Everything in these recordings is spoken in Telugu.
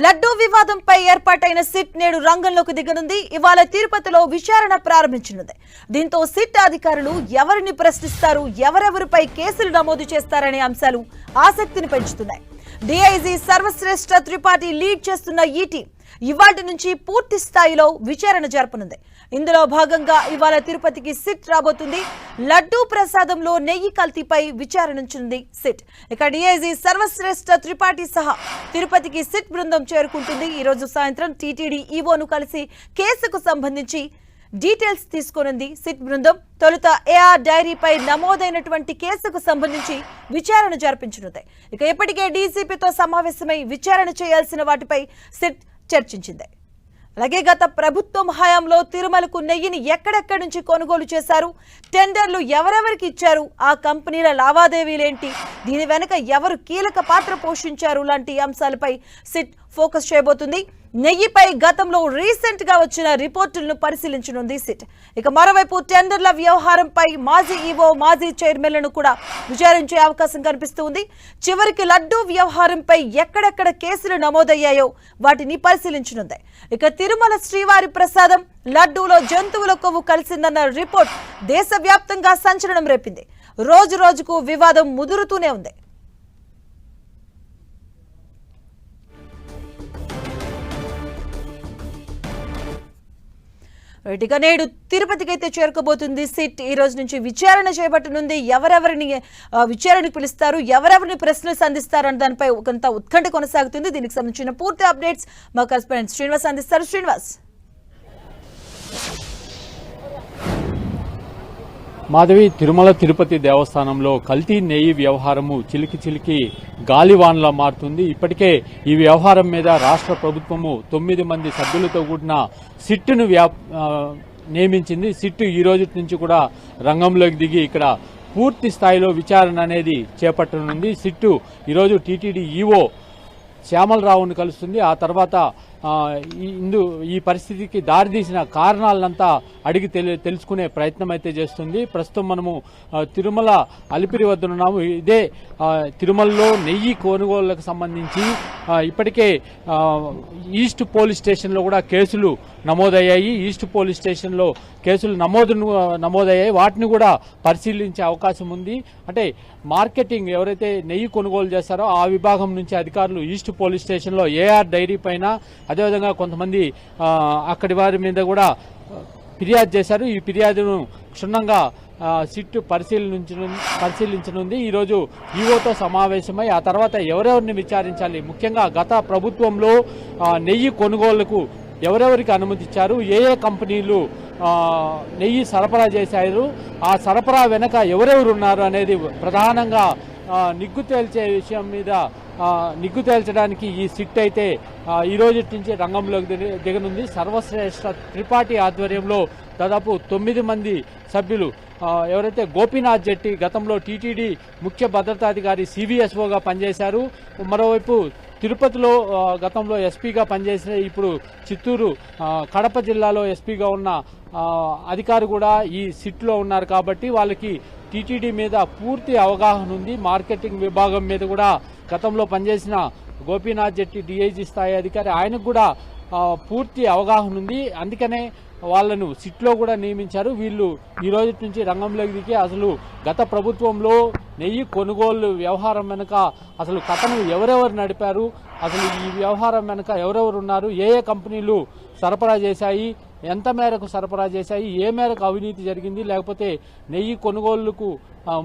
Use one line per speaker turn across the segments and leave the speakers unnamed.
లడ్డూ వివాదంపై ఏర్పాటైన సిట్ నేడు రంగంలోకి దిగనుంది. ఇవాళ తిరుపతిలో విచారణ ప్రారంభించనుంది. దీంతో సిట్ అధికారులు ఎవరిని ప్రశ్నిస్తారు, ఎవరెవరిపై కేసులు నమోదు చేస్తారనే అంశాలు ఆసక్తిని పెంచుతున్నాయి. డీఐజీ సర్వశ్రేష్ఠ త్రిపాఠి లీడ్ చేస్తున్న ఈ టీం ఇవాటి నుంచి పూర్తి స్థాయిలో విచారణ జరపనుంది. ఇందులో భాగంగా ఇవాళ తిరుపతికి సిట్ రాబోతుంది. లడ్డూ ప్రసాదంలో నెయ్యి కల్తీపై విచారణించనుంది సిట్. ఇక డీఐజీ సర్వశ్రేష్ఠ త్రిపాఠి సహా తిరుపతికి సిట్ బృందం చేరుకుంటుంది. ఈ రోజు సాయంత్రం టీటీడీ ఈవోను కలిసి కేసుకు సంబంధించి డీటెయిల్స్ తీసుకోనుంది సిట్ బృందం. తొలుత ఏఆర్ డైరీపై నమోదైనటువంటి కేసుకు సంబంధించి విచారణ జరిపించనుంది. ఇక ఇప్పటికే డీసీపీతో సమావేశమై విచారణ చేయాల్సిన వాటిపై సిట్ చర్చించింది. అలాగే గత ప్రభుత్వం హయాంలో తిరుమలకు నెయ్యిని ఎక్కడెక్కడి నుంచి కొనుగోలు చేశారు, టెండర్లు ఎవరెవరికి ఇచ్చారు, ఆ కంపెనీల లావాదేవీలేంటి, దీని వెనుక ఎవరు కీలక పాత్ర పోషించారు లాంటి అంశాలపై సిట్ ఫోకస్ చేయబోతుంది. నెయ్యిపై గతంలో రీసెంట్ గా వచ్చిన రిపోర్టులను పరిశీలించనుంది సిట్. ఇక మరోవైపు టెండర్ల వ్యవహారంపై మాజీ ఈవో, మాజీ చైర్మన్లను కూడా విచారించే అవకాశం కనిపిస్తుంది. చివరికి లడ్డూ వ్యవహారంపై ఎక్కడెక్కడ కేసులు నమోదయ్యాయో వాటిని పరిశీలించనుంది. ఇక తిరుమల శ్రీవారి ప్రసాదం లడ్డూలో జంతువుల కొవ్వు కలిసిందన్న రిపోర్ట్ దేశవ్యాప్తంగా సంచలనం రేపింది. రోజు రోజుకు వివాదం ముదురుతూనే ఉంది. ఇక నేడు తిరుపతికి అయితే చేరుకోబోతుంది సిట్. ఈ రోజు నుంచి విచారణ చేపట్టనుంది. ఎవరెవరిని విచారణకు పిలుస్తారు, ఎవరెవరిని ప్రశ్నలు సంధిస్తారు అన్న దానిపై కొంత ఉత్కంఠ కొనసాగుతుంది. దీనికి సంబంధించిన పూర్తి అప్డేట్స్ మా కరెస్పాండెంట్ శ్రీనివాస్ అందిస్తారు. శ్రీనివాస్.
మాధవి, తిరుమల తిరుపతి దేవస్థానంలో కల్తీ నెయ్యి వ్యవహారము చిలికి గాలివాన్లా మారుతుంది. ఇప్పటికే ఈ వ్యవహారం మీద రాష్ట్ర ప్రభుత్వము 9 మంది సభ్యులతో కూడిన సిట్ను నియమించింది. సిట్ ఈ రోజు నుంచి కూడా రంగంలోకి దిగి ఇక్కడ పూర్తి స్థాయిలో విచారణ అనేది చేపట్టనుంది. సిట్టు ఈరోజు టీటీడీ ఈవో శ్యామలరావును కలుస్తుంది. ఆ తర్వాత ఈ పరిస్థితికి దారితీసిన కారణాలంతా అడిగి తెలుసుకునే ప్రయత్నం అయితే చేస్తుంది. ప్రస్తుతం మనము తిరుమల అలిపిరి వద్ద ఉన్నాము. ఇదే తిరుమలలో నెయ్యి కొనుగోళ్లకు సంబంధించి ఇప్పటికే ఈస్ట్ పోలీస్ స్టేషన్లో కూడా కేసులు నమోదయ్యాయి. ఈస్ట్ పోలీస్ స్టేషన్లో కేసులు నమోదయ్యాయి. వాటిని కూడా పరిశీలించే అవకాశం ఉంది. అంటే మార్కెటింగ్ ఎవరైతే నెయ్యి కొనుగోలు చేస్తారో ఆ విభాగం నుంచి అధికారులు ఈస్ట్ పోలీస్ స్టేషన్లో ఏఆర్ డైరీ పైన, అదేవిధంగా కొంతమంది అక్కడి వారి మీద కూడా ఫిర్యాదు చేశారు. ఈ ఫిర్యాదును క్షుణ్ణంగా సిట్ పరిశీలించనుంది. ఈరోజు ఈవోతో సమావేశమై ఆ తర్వాత ఎవరెవరిని విచారించాలి, ముఖ్యంగా గత ప్రభుత్వంలో నెయ్యి కొనుగోళ్లకు ఎవరెవరికి అనుమతి ఇచ్చారు, ఏ కంపెనీలు నెయ్యి సరఫరా చేశారు, ఆ సరఫరా వెనక ఎవరెవరు ఉన్నారు అనేది ప్రధానంగా నిగ్గు తేల్చే విషయం మీద నిగ్గు తేల్చడానికి ఈ సిట్ అయితే ఈ రోజు నుంచి రంగంలోకి దిగనుంది. సర్వశ్రేష్ఠ త్రిపాఠి ఆధ్వర్యంలో దాదాపు 9 మంది సభ్యులు, ఎవరైతే గోపీనాథ్ జెట్టి గతంలో టీటీడీ ముఖ్య భద్రతాధికారి సివిఎస్ఓగా పనిచేశారు, మరోవైపు తిరుపతిలో గతంలో ఎస్పీగా పనిచేసిన, ఇప్పుడు చిత్తూరు కడప జిల్లాలో ఎస్పీగా ఉన్న అధికారి కూడా ఈ సిట్లో ఉన్నారు. కాబట్టి వాళ్ళకి టీటీడీ మీద పూర్తి అవగాహన ఉంది. మార్కెటింగ్ విభాగం మీద కూడా గతంలో పనిచేసిన గోపీనాథ్ జెట్టి డీఐజీ స్థాయి అధికారి, ఆయనకు కూడా పూర్తి అవగాహన ఉంది. అందుకనే వాళ్ళను సిట్లో కూడా నియమించారు. వీళ్ళు ఈ రోజు నుంచి రంగంలోకి దిగి అసలు గత ప్రభుత్వంలో నెయ్యి కొనుగోలు వ్యవహారం వెనుక అసలు కథను ఎవరెవరు నడిపారు, అసలు ఈ వ్యవహారం వెనుక ఎవరెవరు ఉన్నారు, ఏ కంపెనీలు సరఫరా చేశాయి, ఎంత మేరకు సరఫరా చేశాయి, ఏ మేరకు అవినీతి జరిగింది, లేకపోతే నెయ్యి కొనుగోళ్లకు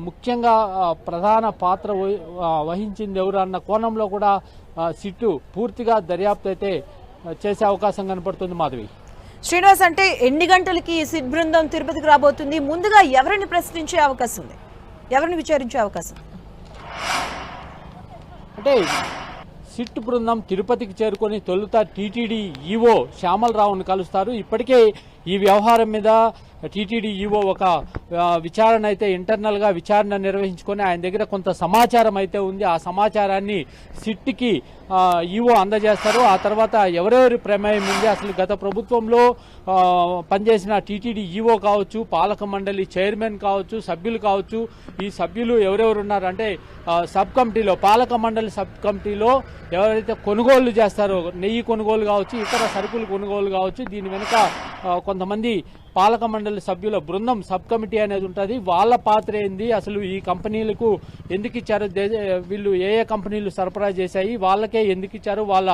ముఖ్యంగా ప్రధాన పాత్ర వహించింది ఎవరు అన్న కోణంలో కూడా సిట్టు పూర్తిగా దర్యాప్తు అయితే చేసే అవకాశం కనపడుతుంది. మాధవి.
శ్రీనివాస్, అంటే ఎన్ని గంటలకి సిట్ బృందం తిరుపతికి రాబోతుంది? ముందుగా ఎవరిని ప్రశ్నించే అవకాశం ఉంది, ఎవరిని విచారించే అవకాశం?
అంటే సిట్ బృందం తిరుపతికి చేరుకొని తొలుత టీటీడీ ఈవో శ్యామలరావును కలుస్తారు. ఇప్పటికే ఈ వ్యవహారం మీద టీటీడీ ఈవో ఒక విచారణ అయితే ఇంటర్నల్ గా విచారణ నిర్వహించుకొని ఆయన దగ్గర కొంత సమాచారం అయితే ఉంది. ఆ సమాచారాన్ని సిట్కి ఈవో అందజేస్తారు. ఆ తర్వాత ఎవరెవరి ప్రమేయం ఉంది, అసలు గత ప్రభుత్వంలో పనిచేసిన టీటీడీ ఈవో కావచ్చు, పాలక మండలి చైర్మన్ కావచ్చు, సభ్యులు కావచ్చు, ఈ సభ్యులు ఎవరెవరు ఉన్నారంటే సబ్ కమిటీలో, పాలక మండలి సబ్ కమిటీలో ఎవరైతే కొనుగోళ్లు చేస్తారో, నెయ్యి కొనుగోలు కావచ్చు, ఇతర సరుకులు కొనుగోలు కావచ్చు, దీని వెనుక కొంతమంది పాలక మండలి సభ్యుల బృందం సబ్ కమిటీ అనేది ఉంటుంది. వాళ్ళ పాత్ర ఏంది, అసలు ఈ కంపెనీలకు ఎందుకు ఇచ్చారు, వీళ్ళు ఏ ఏ కంపెనీలు సరఫరా చేశాయి, వాళ్ళకే ఎందుకు ఇచ్చారు, వాళ్ళ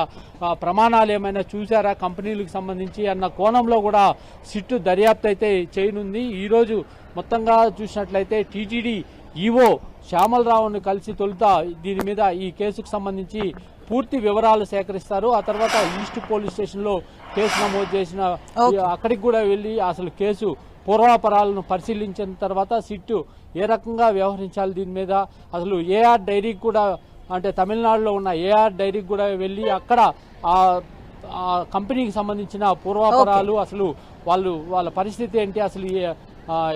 ప్రమాణాలు ఏమైనా చూసారా కంపెనీలకు సంబంధించి అన్న కోణంలో కూడా సిట్టు దర్యాప్తు అయితే చేయనుంది. ఈరోజు మొత్తంగా చూసినట్లయితే టీటీడీ ఈవో శ్యామలరావును కలిసి తొలుత దీని మీద ఈ కేసుకు సంబంధించి పూర్తి వివరాలు సేకరిస్తారు. ఆ తర్వాత ఈస్ట్ పోలీస్ స్టేషన్ లో కేసు నమోదు చేసిన అక్కడికి కూడా వెళ్లి అసలు కేసు పూర్వాపరాలను పరిశీలించిన తర్వాత సిట్టు ఏ రకంగా వ్యవహరించాలి, దీని మీద అసలు ఏఆర్ డైరీకి కూడా, అంటే తమిళనాడులో ఉన్న ఏఆర్ డైరీకి కూడా వెళ్లి అక్కడ ఆ కంపెనీకి సంబంధించిన పూర్వాపరాలు, అసలు వాళ్ళ పరిస్థితి ఏంటి, అసలు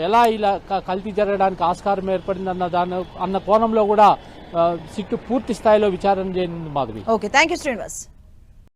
ఎలా ఇలా కల్తీ జరగడానికి ఆస్కారం ఏర్పడింది అన్న కోణంలో కూడా సిట్టు పూర్తి స్థాయిలో విచారణ చేయనుంది. Madhavi.
Okay, thank you Srinivas.